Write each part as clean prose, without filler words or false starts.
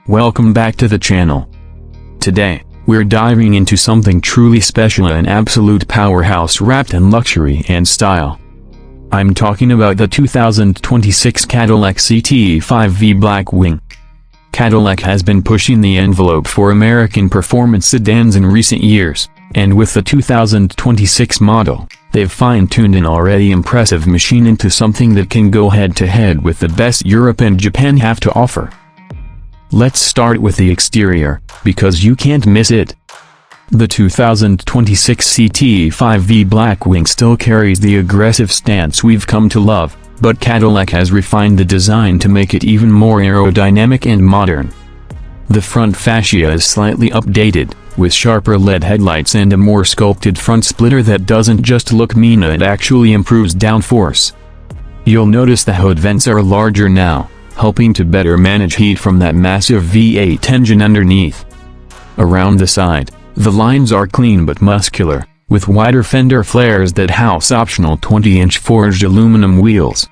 Welcome back to the channel. Today, we're diving into something truly special, an absolute powerhouse wrapped in luxury and style. I'm talking about the 2026 Cadillac CT5-V Blackwing. Cadillac has been pushing the envelope for American performance sedans in recent years, and with the 2026 model, they've fine-tuned an already impressive machine into something that can go head-to-head with the best Europe and Japan have to offer. Let's start with the exterior, because you can't miss it. The 2026 CT5-V Blackwing still carries the aggressive stance we've come to love, but Cadillac has refined the design to make it even more aerodynamic and modern. The front fascia is slightly updated, with sharper LED headlights and a more sculpted front splitter that doesn't just look mean, it actually improves downforce. You'll notice the hood vents are larger now, helping to better manage heat from that massive V8 engine underneath. Around the side, the lines are clean but muscular, with wider fender flares that house optional 20-inch forged aluminum wheels.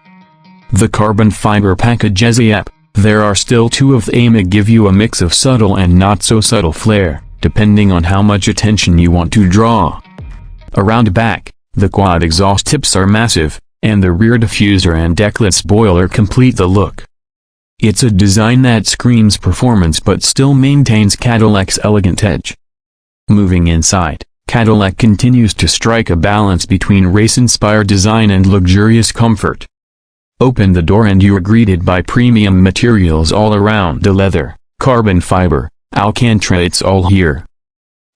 The carbon fiber package yep, there are still two of them that give you a mix of subtle and not so subtle flair, depending on how much attention you want to draw. Around back, the quad exhaust tips are massive, and the rear diffuser and decklet spoiler complete the look. It's a design that screams performance but still maintains Cadillac's elegant edge. Moving inside, Cadillac continues to strike a balance between race-inspired design and luxurious comfort. Open the door and you're greeted by premium materials all around: the leather, carbon fiber, Alcantara, it's all here.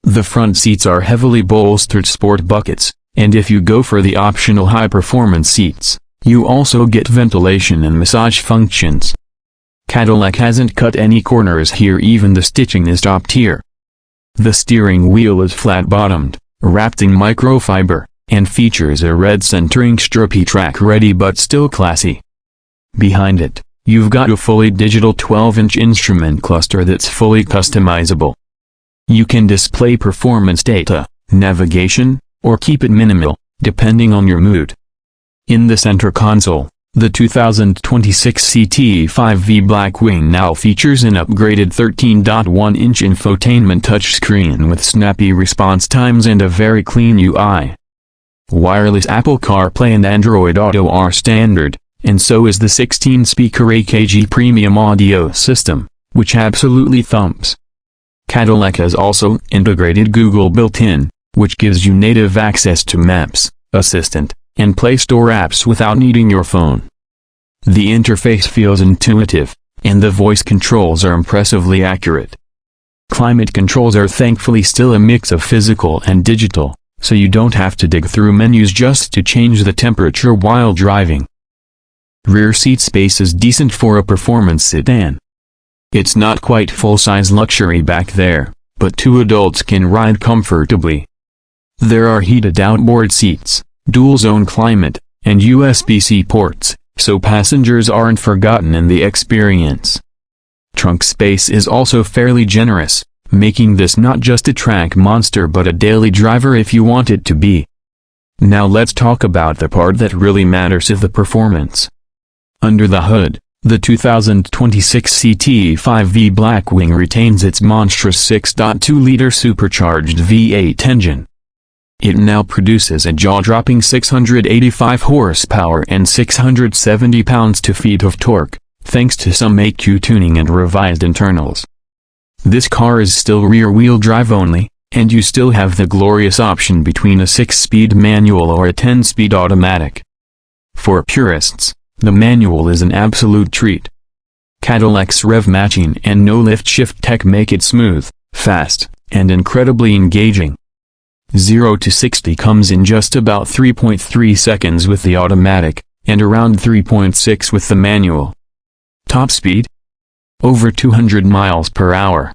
The front seats are heavily bolstered sport buckets, and if you go for the optional high-performance seats, you also get ventilation and massage functions. Cadillac hasn't cut any corners here, even the stitching is top tier. The steering wheel is flat-bottomed, wrapped in microfiber, and features a red centering strip, track-ready but still classy. Behind it, you've got a fully digital 12-inch instrument cluster that's fully customizable. You can display performance data, navigation, or keep it minimal, depending on your mood. In the center console, the 2026 CT5-V Blackwing now features an upgraded 13.1-inch infotainment touchscreen with snappy response times and a very clean UI. Wireless Apple CarPlay and Android Auto are standard, and so is the 16-speaker AKG premium audio system, which absolutely thumps. Cadillac has also integrated Google built-in, which gives you native access to Maps, Assistant, and Play Store apps without needing your phone. The interface feels intuitive, and the voice controls are impressively accurate. Climate controls are thankfully still a mix of physical and digital, so you don't have to dig through menus just to change the temperature while driving. Rear seat space is decent for a performance sedan. It's not quite full-size luxury back there, but two adults can ride comfortably. There are heated outboard seats, dual-zone climate, and USB-C ports, so passengers aren't forgotten in the experience. Trunk space is also fairly generous, making this not just a track monster but a daily driver if you want it to be. Now let's talk about the part that really matters: the performance. Under the hood, the 2026 CT5-V Blackwing retains its monstrous 6.2-liter supercharged V8 engine. It now produces a jaw-dropping 685 horsepower and 670 pounds-to-feet of torque, thanks to some EQ tuning and revised internals. This car is still rear-wheel drive only, and you still have the glorious option between a 6-speed manual or a 10-speed automatic. For purists, the manual is an absolute treat. Cadillac's rev matching and no-lift shift tech make it smooth, fast, and incredibly engaging. 0 to 60 comes in just about 3.3 seconds with the automatic, and around 3.6 with the manual. Top speed? Over 200 miles per hour.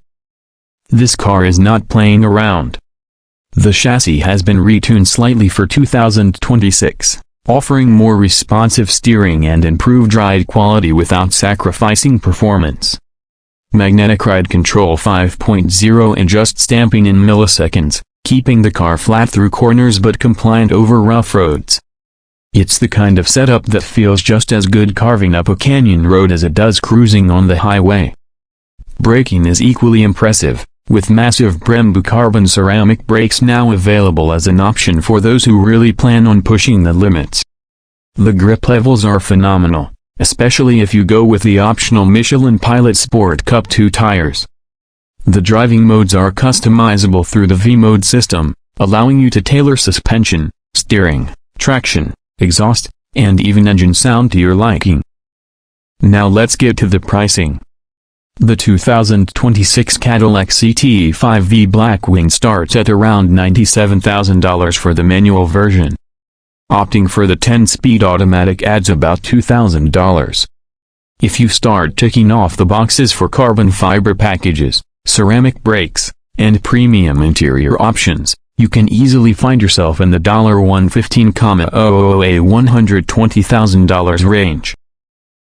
This car is not playing around. The chassis has been retuned slightly for 2026, offering more responsive steering and improved ride quality without sacrificing performance. Magnetic Ride Control 5.0 adjusts stamping in milliseconds, keeping the car flat through corners but compliant over rough roads. It's the kind of setup that feels just as good carving up a canyon road as it does cruising on the highway. Braking is equally impressive, with massive Brembo carbon ceramic brakes now available as an option for those who really plan on pushing the limits. The grip levels are phenomenal, especially if you go with the optional Michelin Pilot Sport Cup 2 tires. The driving modes are customizable through the V-Mode system, allowing you to tailor suspension, steering, traction, exhaust, and even engine sound to your liking. Now let's get to the pricing. The 2026 Cadillac CT5-V Blackwing starts at around $97,000 for the manual version. Opting for the 10-speed automatic adds about $2,000. If you start ticking off the boxes for carbon fiber packages, ceramic brakes, and premium interior options, you can easily find yourself in the $115,000 $120,000 range.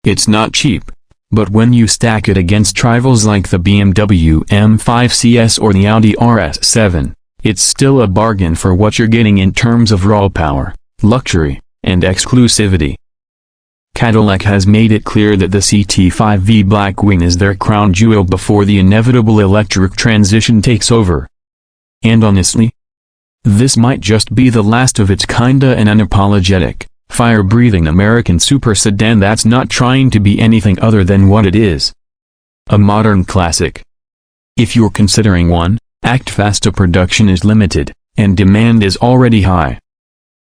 It's not cheap, but when you stack it against rivals like the BMW M5 CS or the Audi RS7, it's still a bargain for what you're getting in terms of raw power, luxury, and exclusivity. Cadillac has made it clear that the CT5-V Blackwing is their crown jewel before the inevitable electric transition takes over. And honestly, this might just be the last of its kinda an unapologetic, fire-breathing American super sedan that's not trying to be anything other than what it is. A modern classic. If you're considering one, act fast. Production is limited, and demand is already high.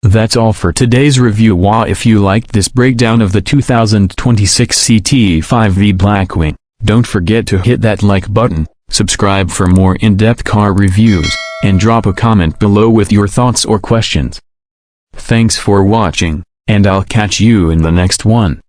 That's all for today's review. If you liked this breakdown of the 2026 CT5-V Blackwing, don't forget to hit that like button, subscribe for more in-depth car reviews, and drop a comment below with your thoughts or questions. Thanks for watching, and I'll catch you in the next one.